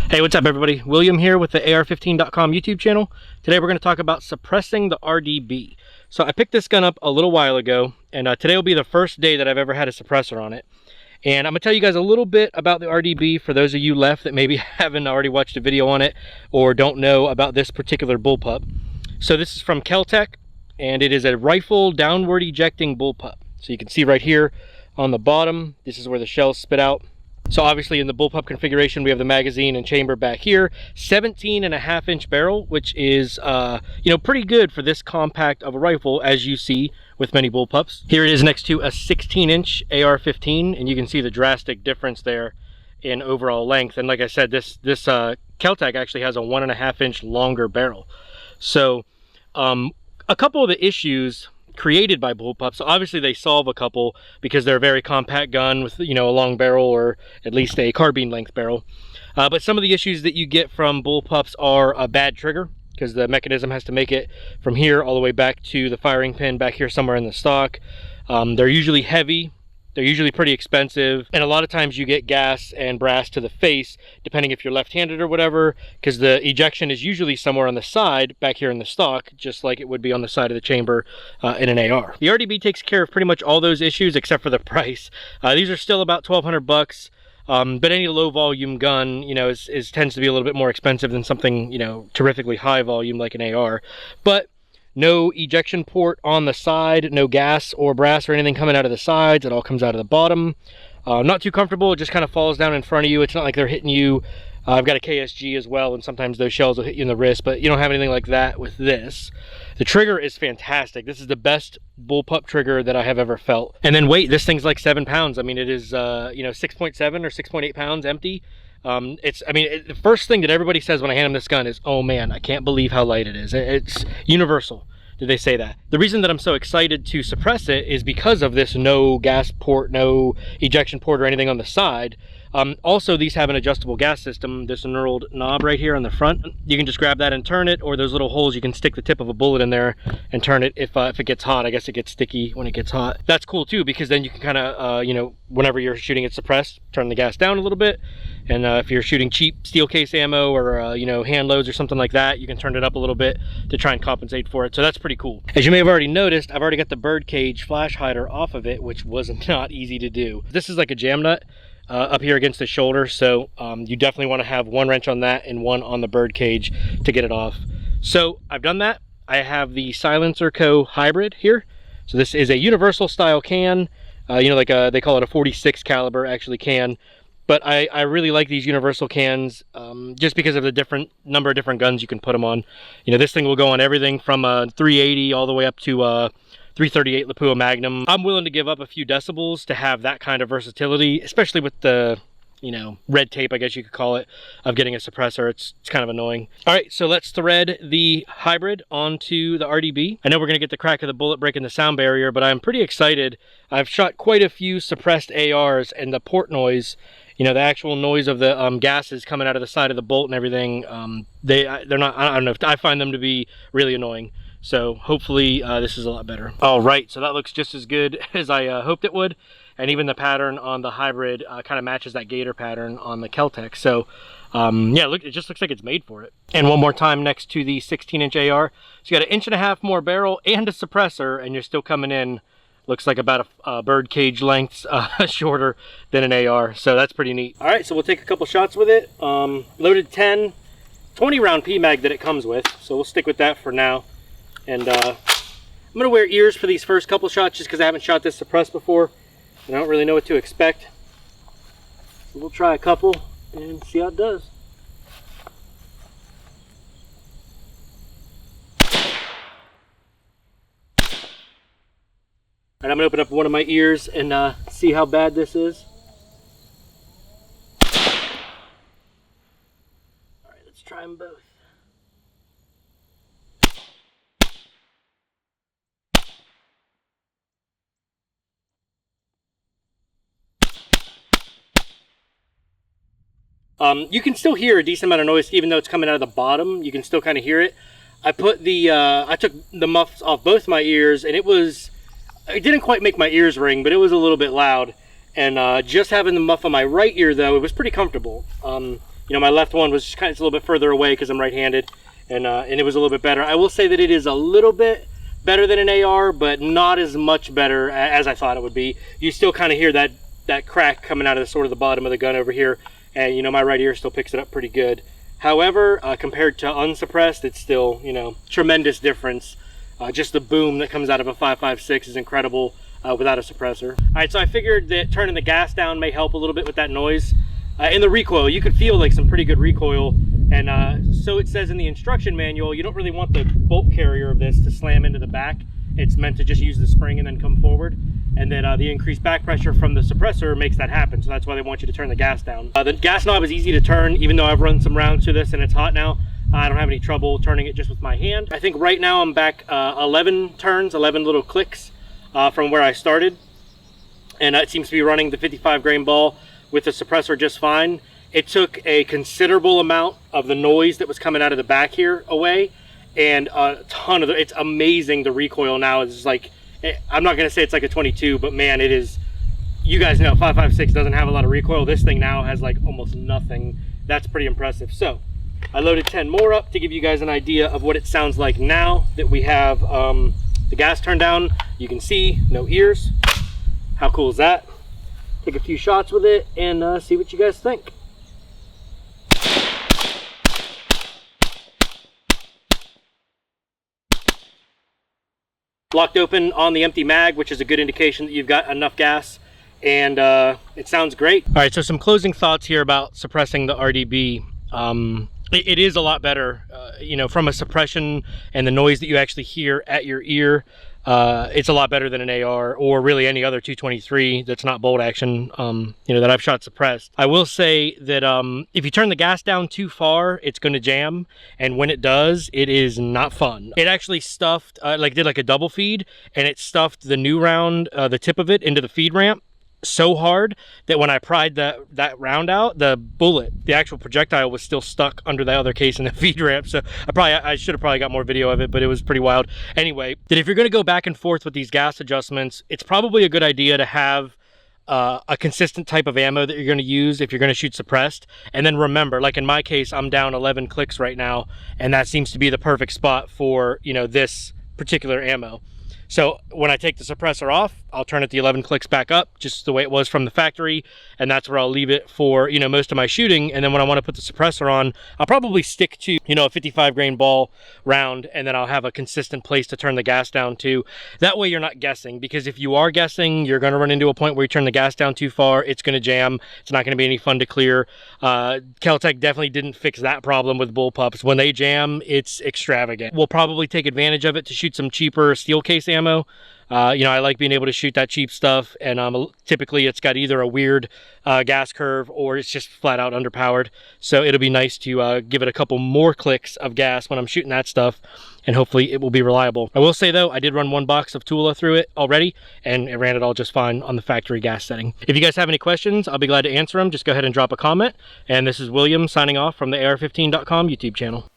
Hey, what's up everybody? William here with the AR15.com YouTube channel. Today we're going to talk about suppressing the RDB. So I picked this gun up a little while ago, and today will be the first day that I've ever had a suppressor on it. And I'm going to tell you guys a little bit about the RDB for those of you left that maybe haven't already watched a video on it or don't know about this particular bullpup. So this is from Kel-Tec, and it is a rifle downward ejecting bullpup. So you can see right here on the bottom, this is where the shells spit out. So obviously in the bullpup configuration, we have the magazine and chamber back here, 17.5-inch barrel, which is, pretty good for this compact of a rifle, as you see with many bullpups. Here it is next to a 16-inch AR-15, and you can see the drastic difference there in overall length. And like I said, this Kel-Tec actually has a 1.5-inch longer barrel. So a couple of the issues created by bullpups, so obviously they solve a couple because they're a very compact gun with a long barrel, or at least a carbine length barrel, but some of the issues that you get from bullpups are a bad trigger, because the mechanism has to make it from here all the way back to the firing pin back here somewhere in the stock. They're usually heavy, they're usually pretty expensive, and a lot of times you get gas and brass to the face, depending if you're left-handed or whatever, because the ejection is usually somewhere on the side back here in the stock, just like it would be on the side of the chamber in an AR. The RDB takes care of pretty much all those issues except for the price. These are still about 1,200 bucks, but any low volume gun, tends to be a little bit more expensive than something, terrifically high volume like an AR. But no ejection port on the side, no gas or brass or anything coming out of the sides. It all comes out of the bottom. Not too comfortable. It just kind of falls down in front of you. It's not like they're hitting you. I've got a KSG as well, and sometimes those shells will hit you in the wrist, but you don't have anything like that with this. The trigger is fantastic. This is the best bullpup trigger that I have ever felt. And then weight, this thing's like 7 pounds. I mean, it is 6.7 or 6.8 pounds empty. The first thing that everybody says when I hand them this gun is, oh man, I can't believe how light it is. It's universal. Did they say that? The reason that I'm so excited to suppress it is because of this no gas port, no ejection port or anything on the side. Also, these have an adjustable gas system, this knurled knob right here on the front. You can just grab that and turn it, or those little holes, you can stick the tip of a bullet in there and turn it if it gets hot. I guess it gets sticky when it gets hot. That's cool too, because then you can kind of, whenever you're shooting it suppressed, turn the gas down a little bit. And if you're shooting cheap steel case ammo or, hand loads or something like that, you can turn it up a little bit to try and compensate for it. So that's pretty cool. As you may have already noticed, I've already got the bird cage flash hider off of it, which was not easy to do. This is like a jam nut up here against the shoulder. So you definitely want to have one wrench on that and one on the bird cage to get it off. So I've done that. I have the Silencer Co. hybrid here. So this is a universal style can, they call it a 46 caliber actually can. But I really like these universal cans just because of the number of different guns you can put them on. This thing will go on everything from a 380 all the way up to a 338 Lapua Magnum. I'm willing to give up a few decibels to have that kind of versatility, especially with the, red tape, I guess you could call it, of getting a suppressor. It's kind of annoying. All right, so let's thread the hybrid onto the RDB. I know we're gonna get the crack of the bullet breaking the sound barrier, but I'm pretty excited. I've shot quite a few suppressed ARs, and the port noise, the actual noise of the gases coming out of the side of the bolt and everything, they're not, I don't know, I find them to be really annoying. So hopefully this is a lot better. All right, so that looks just as good as I hoped it would. And even the pattern on the hybrid kind of matches that gator pattern on the Kel-Tec. So yeah, look, it just looks like it's made for it. And one more time next to the 16-inch AR. So you got 1.5 inches more barrel and a suppressor, and you're still coming in, looks like about a bird cage length shorter than an AR. So that's pretty neat. All right, so we'll take a couple shots with it. Loaded 20 round PMag that it comes with. So we'll stick with that for now. And I'm gonna wear ears for these first couple shots just because I haven't shot this suppressed before. And I don't really know what to expect. So we'll try a couple and see how it does. Alright, I'm gonna open up one of my ears and see how bad this is. Alright, let's try them both. You can still hear a decent amount of noise even though it's coming out of the bottom. You can still kind of hear it. I took the muffs off both my ears, and it didn't quite make my ears ring, but it was a little bit loud. And just having the muff on my right ear though, it was pretty comfortable. You know, my left one was just kind of, it's a little bit further away because I'm right-handed, and it was a little bit better. I will say that it is a little bit better than an AR, but not as much better as I thought it would be. You still kind of hear that crack coming out of the sort of the bottom of the gun over here, and you know, my right ear still picks it up pretty good. However, compared to unsuppressed, it's still, you know, tremendous difference. Just the boom that comes out of a 5.56 is incredible without a suppressor. All right, so I figured that turning the gas down may help a little bit with that noise. In the recoil, you could feel like some pretty good recoil, and so it says in the instruction manual, you don't really want the bolt carrier of this to slam into the back. It's meant to just use the spring and then come forward, and then the increased back pressure from the suppressor makes that happen, so that's why they want you to turn the gas down. The gas knob is easy to turn, even though I've run some rounds through this and it's hot now. I don't have any trouble turning it just with my hand. I think right now I'm back 11 turns, 11 little clicks from where I started, and it seems to be running the 55 grain ball with the suppressor just fine. It took a considerable amount of the noise that was coming out of the back here away, and a ton of it's amazing. The recoil now is like, I'm not gonna say it's like a 22, but man, it is. You guys know 5.56 doesn't have a lot of recoil. This thing now has like almost nothing. That's pretty impressive. So I loaded 10 more up to give you guys an idea of what it sounds like now that we have the gas turned down. You can see no ears. How cool is that? Take a few shots with it and see what you guys think. Locked open on the empty mag, which is a good indication that you've got enough gas, and it sounds great. All right, so some closing thoughts here about suppressing the RDB. It is a lot better, you know, from a suppression and the noise that you actually hear at your ear. It's a lot better than an AR or really any other 223 that's not bolt action, you know, that I've shot suppressed. I will say that if you turn the gas down too far, it's going to jam, and when it does, it is not fun. It actually stuffed, did like a double feed, and it stuffed the new round, the tip of it, into the feed ramp so hard that when I pried that round out, the bullet, the actual projectile, was still stuck under the other case in the feed ramp. So I should have probably got more video of it, but it was pretty wild. Anyway, that if you're going to go back and forth with these gas adjustments, it's probably a good idea to have a consistent type of ammo that you're going to use if you're going to shoot suppressed. And then remember, like in my case, I'm down 11 clicks right now, and that seems to be the perfect spot for, you know, this particular ammo. So when I take the suppressor off, I'll turn it the 11 clicks back up, just the way it was from the factory, and that's where I'll leave it for, you know, most of my shooting. And then when I want to put the suppressor on, I'll probably stick to, you know, a 55 grain ball round, and then I'll have a consistent place to turn the gas down to. That way you're not guessing, because if you are guessing, you're going to run into a point where you turn the gas down too far. It's going to jam. It's not going to be any fun to clear. Kel-Tec definitely didn't fix that problem with bullpups. When they jam, it's extravagant. We'll probably take advantage of it to shoot some cheaper steel case ammo. You know, I like being able to shoot that cheap stuff, and typically it's got either a weird gas curve or it's just flat out underpowered. So it'll be nice to give it a couple more clicks of gas when I'm shooting that stuff, and hopefully it will be reliable. I will say though, I did run one box of Tula through it already, and it ran it all just fine on the factory gas setting. If you guys have any questions, I'll be glad to answer them. Just go ahead and drop a comment. And this is William signing off from the AR15.com YouTube channel.